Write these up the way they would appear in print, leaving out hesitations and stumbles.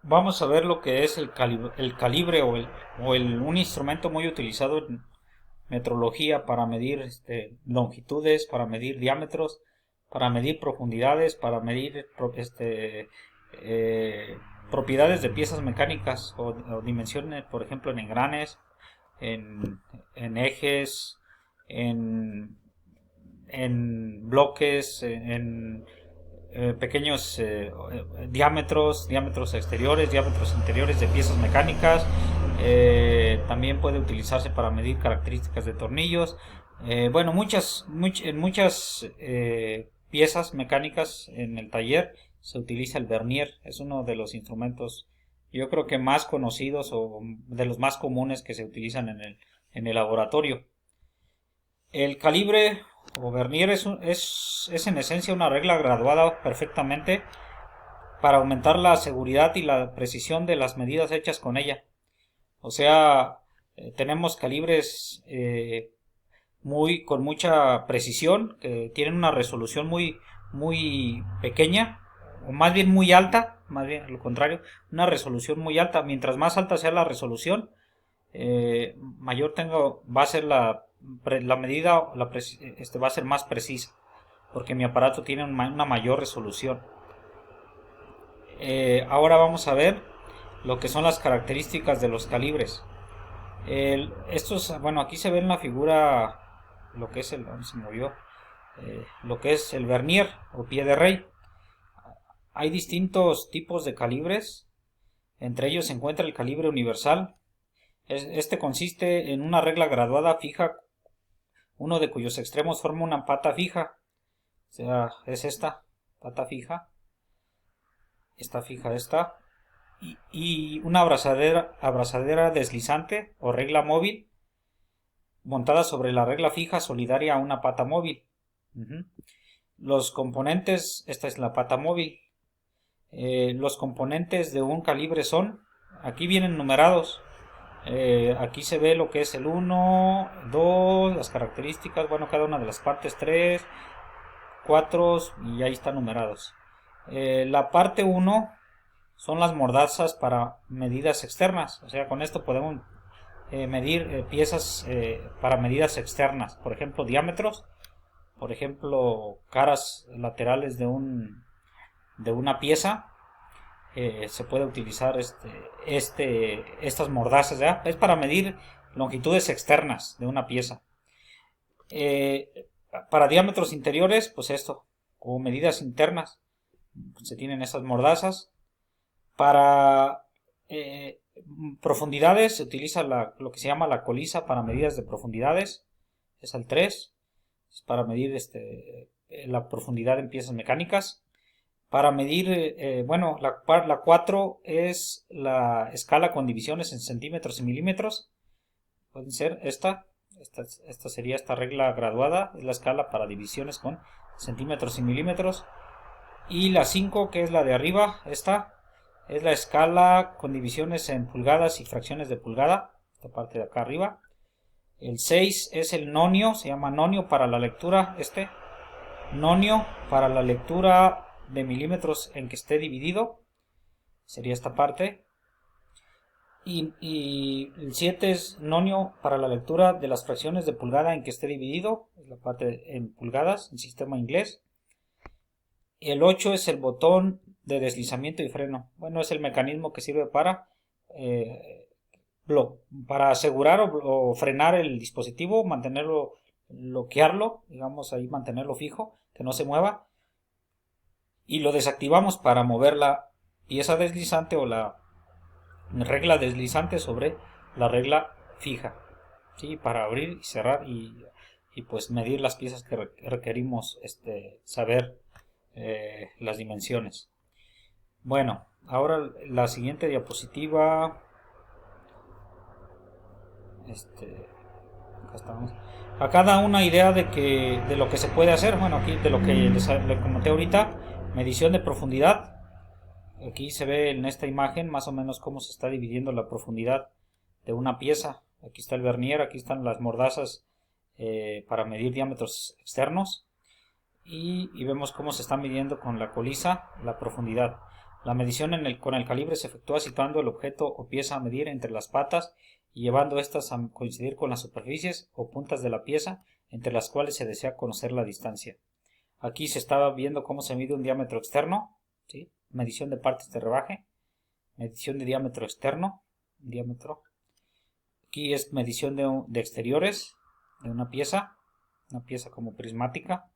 Vamos a ver lo que es el calibre un instrumento muy utilizado en metrología para medir longitudes, para medir diámetros, para medir profundidades, para medir eh, propiedades de piezas mecánicas o dimensiones, por ejemplo, en engranes, en, en ejes, en, en bloques, pequeños diámetros exteriores, diámetros interiores de piezas mecánicas. También puede utilizarse para medir características de tornillos. Bueno, en muchas piezas mecánicas en el taller se utiliza el vernier. Es uno de los instrumentos, yo creo que más conocidos o de los más comunes que se utilizan en el laboratorio. El calibre o vernier es en esencia una regla graduada perfectamente para aumentar la seguridad y la precisión de las medidas hechas con ella. O sea, tenemos calibres con mucha precisión, que tienen una resolución muy pequeña, o más bien muy alta, más bien lo contrario, una resolución muy alta. Mientras más alta sea la resolución, va a ser la medida, va a ser más precisa, porque mi aparato tiene una mayor resolución. Ahora vamos a ver lo que son las características de los calibres. Bueno, aquí se ve en la figura lo que es ¿dónde se movió? Lo que es el vernier o pie de rey. Hay distintos tipos de calibres. Entre ellos se encuentra el calibre universal. Este consiste en una regla graduada fija, uno de cuyos extremos forma una pata fija. O sea, es esta pata fija. Esta fija, esta. Y una abrazadera deslizante o regla móvil montada sobre la regla fija solidaria a una pata móvil. Los componentes, esta es la pata móvil. Los componentes de un calibre son, aquí vienen numerados. Aquí se ve lo que es el 1, 2, las características, bueno, cada una de las partes, 3, 4 y ahí están numerados. La parte 1 son las mordazas para medidas externas, o sea, con esto podemos medir piezas para medidas externas, por ejemplo, diámetros, por ejemplo, caras laterales de una pieza. Se puede utilizar estas mordazas, ¿ya? Es para medir longitudes externas de una pieza. Para diámetros interiores, pues esto, o medidas internas, se tienen esas mordazas. Para profundidades se utiliza lo que se llama la colisa para medidas de profundidades, es el 3, es para medir la profundidad en piezas mecánicas. Para medir, bueno, la 4 es la escala con divisiones en centímetros y milímetros. Pueden ser esta sería esta regla graduada, es la escala para divisiones con centímetros y milímetros. Y la 5, que es la de arriba, esta es la escala con divisiones en pulgadas y fracciones de pulgada, esta parte de acá arriba. El 6 es el nonio, se llama nonio para la lectura, nonio para la lectura de milímetros en que esté dividido, sería esta parte. Y el 7 es nonio para la lectura de las fracciones de pulgada en que esté dividido, es la parte en pulgadas, en sistema inglés. Y el 8 es el botón de deslizamiento y freno. Bueno, es el mecanismo que sirve para asegurar o frenar el dispositivo, mantenerlo, bloquearlo, digamos ahí mantenerlo fijo, que no se mueva. Y lo desactivamos para mover la pieza deslizante o la regla deslizante sobre la regla fija, ¿sí? Para abrir y cerrar y pues medir las piezas que requerimos saber las dimensiones. Bueno, ahora la siguiente diapositiva. Acá estamos. Acá da una idea de lo que se puede hacer. Bueno, aquí de lo que les comenté ahorita, medición de profundidad. Aquí se ve en esta imagen más o menos cómo se está dividiendo la profundidad de una pieza. Aquí está el vernier, aquí están las mordazas para medir diámetros externos y vemos cómo se está midiendo con la colisa la profundidad. La medición con el calibre se efectúa situando el objeto o pieza a medir entre las patas y llevando estas a coincidir con las superficies o puntas de la pieza entre las cuales se desea conocer la distancia. Aquí se estaba viendo cómo se mide un diámetro externo, ¿sí? Medición de partes de rebaje, medición de diámetro externo, diámetro. Aquí es medición de exteriores de una pieza como prismática.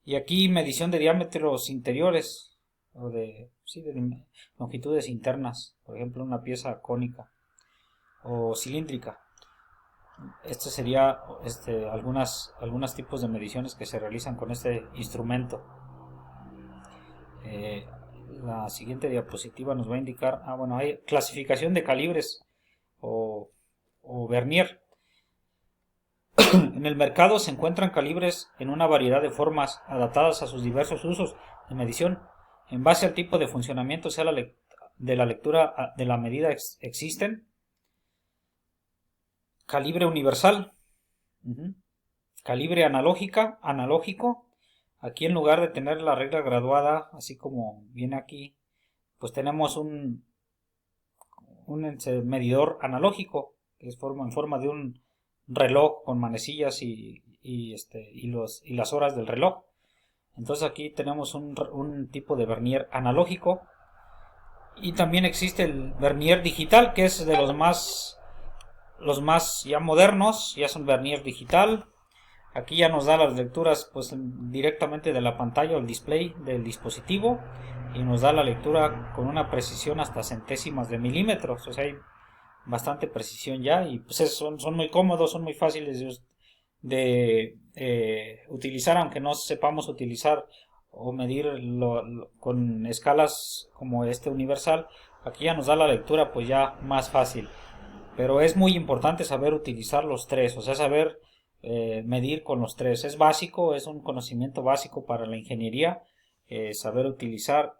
Y aquí medición de diámetros interiores o de longitudes internas, por ejemplo una pieza cónica o cilíndrica. Este sería algunos tipos de mediciones que se realizan con este instrumento. La siguiente diapositiva nos va a indicar, hay clasificación de calibres o vernier. En el mercado se encuentran calibres en una variedad de formas adaptadas a sus diversos usos de medición. En base al tipo de funcionamiento, sea de la lectura de la medida existen. Calibre universal. Calibre analógico. Aquí en lugar de tener la regla graduada, así como viene aquí, pues tenemos un medidor analógico, que es en forma de un reloj con manecillas y las horas del reloj. Entonces aquí tenemos un tipo de vernier analógico. Y también existe el vernier digital, que es de los más ya modernos, ya son vernier digital. Aquí ya nos da las lecturas pues directamente de la pantalla o el display del dispositivo y nos da la lectura con una precisión hasta centésimas de milímetros. O sea, hay bastante precisión ya y pues son muy cómodos, son muy fáciles de utilizar, aunque no sepamos utilizar o medir con escalas como este universal. Aquí ya nos da la lectura pues ya más fácil, pero es muy importante saber utilizar los tres, o sea, saber medir con los tres. Es básico, es un conocimiento básico para la ingeniería, saber utilizar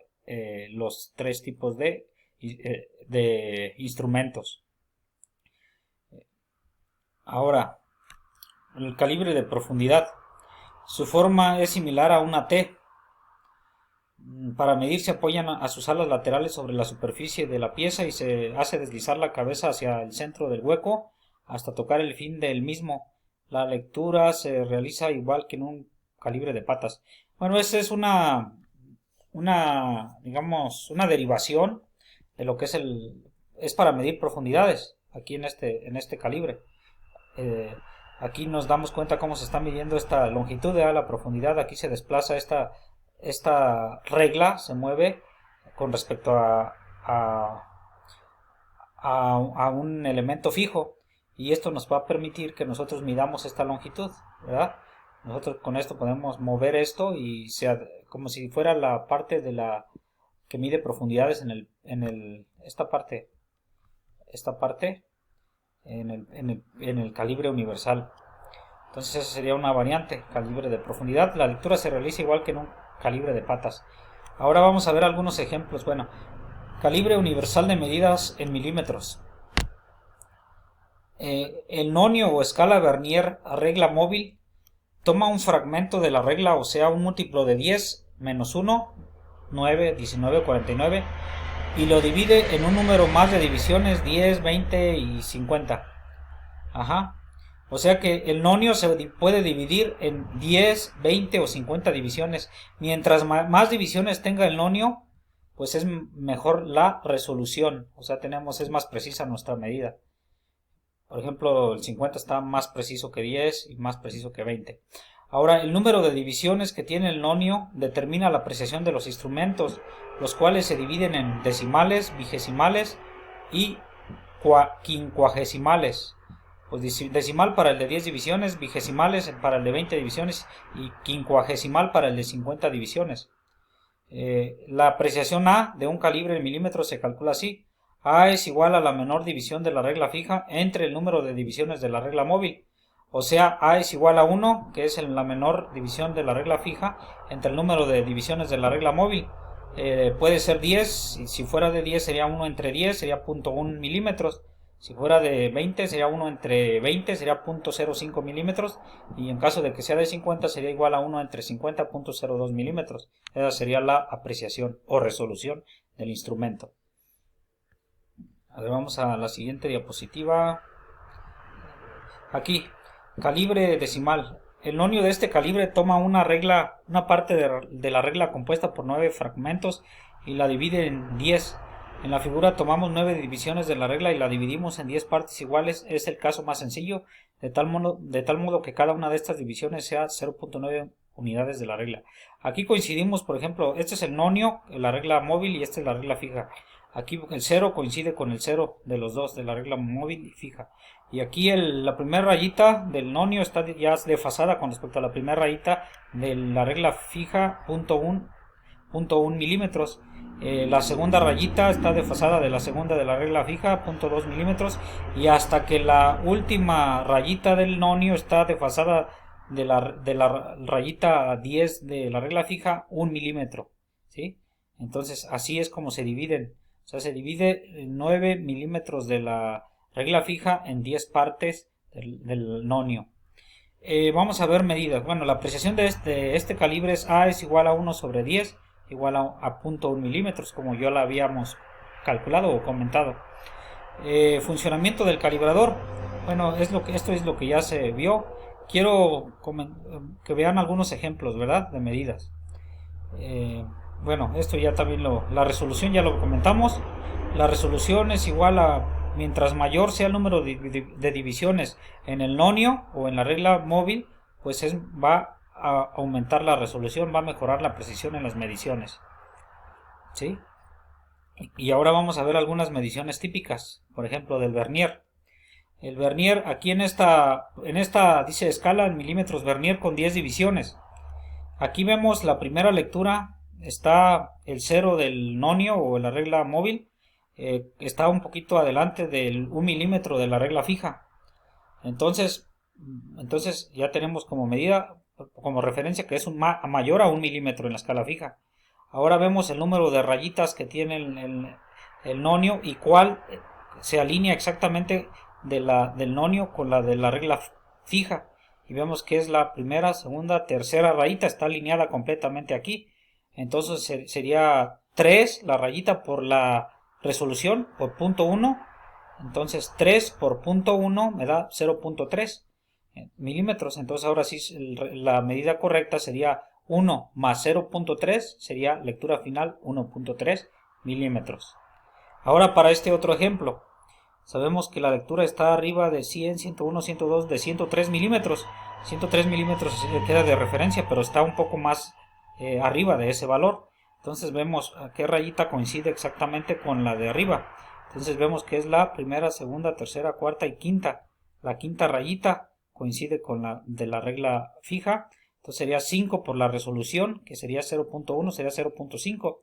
los tres tipos de instrumentos. Ahora, el calibre de profundidad. Su forma es similar a una T. Para medir se apoyan a sus alas laterales sobre la superficie de la pieza y se hace deslizar la cabeza hacia el centro del hueco hasta tocar el fin del mismo. La lectura se realiza igual que en un calibre de patas. Bueno, esa es una derivación de lo que es para medir profundidades aquí en este calibre. Aquí nos damos cuenta cómo se está midiendo esta longitud de la profundidad. Aquí se desplaza esta regla, se mueve con respecto a un elemento fijo, y esto nos va a permitir que nosotros midamos esta longitud, ¿verdad? Nosotros con esto podemos mover esto y como si fuera la parte de la que mide profundidades esta parte en el calibre universal. Entonces esa sería una variante, calibre de profundidad. La lectura se realiza igual que en un calibre de patas. Ahora vamos a ver algunos ejemplos. Bueno, calibre universal de medidas en milímetros. El nonio o escala vernier a regla móvil toma un fragmento de la regla, o sea, un múltiplo de 10 menos 1, 9, 19, 49, y lo divide en un número más de divisiones, 10, 20 y 50. O sea que el nonio se puede dividir en 10, 20 o 50 divisiones. Mientras más divisiones tenga el nonio, pues es mejor la resolución. O sea, es más precisa nuestra medida. Por ejemplo, el 50 está más preciso que 10 y más preciso que 20. Ahora, el número de divisiones que tiene el nonio determina la apreciación de los instrumentos, los cuales se dividen en decimales, vigesimales y quincuagesimales. Pues decimal para el de 10 divisiones, vigesimales para el de 20 divisiones y quincuagesimal para el de 50 divisiones. La apreciación A de un calibre en milímetros se calcula así. A es igual a la menor división de la regla fija entre el número de divisiones de la regla móvil. O sea, A es igual a 1, que es la menor división de la regla fija, entre el número de divisiones de la regla móvil. Puede ser 10, y si fuera de 10 sería 1 entre 10, sería 0.1 milímetros. Si fuera de 20 sería 1 entre 20, sería 0.05 milímetros. Y en caso de que sea de 50 sería igual a 1 entre 50, 0.02 milímetros. Esa sería la apreciación o resolución del instrumento. A ver, vamos a la siguiente diapositiva. Aquí, calibre decimal. El nonio de este calibre toma una parte de la regla compuesta por 9 fragmentos y la divide en 10. En la figura tomamos 9 divisiones de la regla y la dividimos en 10 partes iguales. Es el caso más sencillo, de tal modo que cada una de estas divisiones sea 0.9 unidades de la regla. Aquí coincidimos, por ejemplo, este es el nonio, la regla móvil, y esta es la regla fija. Aquí el 0 coincide con el 0 de los dos, de la regla móvil y fija. Y aquí la primera rayita del nonio está ya desfasada con respecto a la primera rayita de la regla fija, 0.1 milímetros. La segunda rayita está desfasada de la segunda de la regla fija, 0.2 milímetros. Y hasta que la última rayita del nonio está desfasada de la rayita 10 de la regla fija, 1 milímetro. ¿Sí? Entonces así es como se dividen. O sea, se divide 9 milímetros de la regla fija en 10 partes del nonio. Vamos a ver medidas. Bueno, la apreciación de este calibre es A es igual a 1/10, igual a 0.1 milímetros, como ya lo habíamos calculado o comentado. Funcionamiento del calibrador. Bueno, esto es lo que ya se vio. Quiero que vean algunos ejemplos, ¿verdad?, de medidas. Bueno, esto ya también la resolución ya lo comentamos. La resolución es igual a, mientras mayor sea el número de divisiones en el nonio o en la regla móvil, pues va a aumentar la resolución, va a mejorar la precisión en las mediciones. ¿Sí? Y ahora vamos a ver algunas mediciones típicas, por ejemplo, del vernier. El vernier, aquí en esta dice escala en milímetros vernier con 10 divisiones. Aquí vemos la primera lectura. Está el 0 del nonio o la regla móvil, está un poquito adelante del 1 milímetro de la regla fija. Entonces ya tenemos como medida, como referencia, que es mayor a 1 milímetro en la escala fija. Ahora vemos el número de rayitas que tiene el nonio y cuál se alinea exactamente del nonio con la de la regla fija. Y vemos que es la primera, segunda, tercera rayita, está alineada completamente aquí. Entonces sería 3 la rayita por la resolución por 0.1. Entonces 3 por 0.1 me da 0.3 milímetros. Entonces ahora sí la medida correcta sería 1 más 0.3, sería lectura final 1.3 milímetros. Ahora para este otro ejemplo, sabemos que la lectura está arriba de 100, 101, 102, de 103 milímetros. 103 milímetros queda de referencia, pero está un poco más arriba de ese valor. Entonces vemos a qué rayita coincide exactamente con la de arriba. Entonces vemos que es la primera, segunda, tercera, cuarta y quinta. La quinta rayita coincide con la de la regla fija. Entonces sería 5 por la resolución, que sería 0.1, sería 0.5.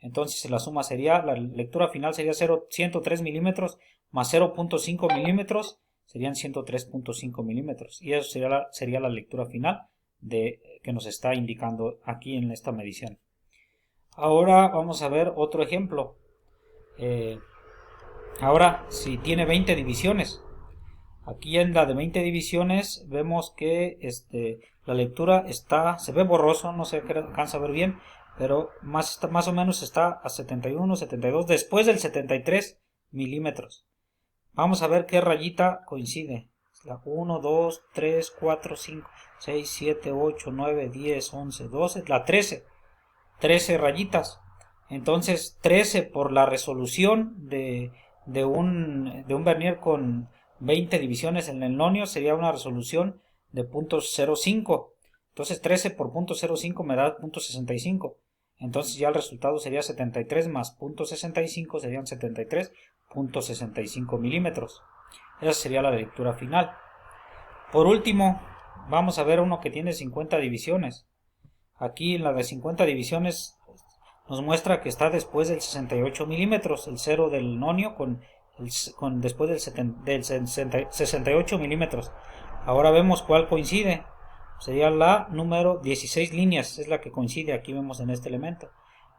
Entonces la suma sería, la lectura final sería 103 milímetros más 0.5 milímetros, serían 103.5 milímetros. Y eso sería la lectura final que nos está indicando aquí en esta medición. Ahora vamos a ver otro ejemplo. Ahora, si tiene 20 divisiones, aquí en la de 20 divisiones vemos que la lectura se ve borroso, no se alcanza a ver bien, pero más o menos está a 71, 72, después del 73 milímetros. Vamos a ver qué rayita coincide. La 1, 2, 3, 4, 5, 6, 7, 8, 9, 10, 11, 12, la 13 rayitas. Entonces 13 por la resolución de un vernier con 20 divisiones en el nonio sería una resolución de 0.05. Entonces 13 por 0.05 me da 0.65. Entonces ya el resultado sería 73 más 0.65 serían 73.65 milímetros. Esa sería la lectura final. Por último, vamos a ver uno que tiene 50 divisiones. Aquí en la de 50 divisiones nos muestra que está después del 68 milímetros, el 0 del nonio después del 68 milímetros. Ahora vemos cuál coincide. Sería la número 16 líneas, es la que coincide, aquí vemos en este elemento.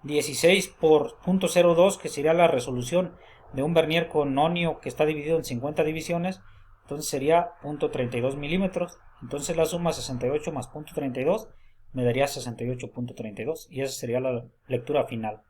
16 por 0.02, que sería la resolución de un vernier con nonio que está dividido en 50 divisiones, entonces sería 0.32 milímetros. Entonces la suma 68 más 0.32 me daría 68.32 y esa sería la lectura final.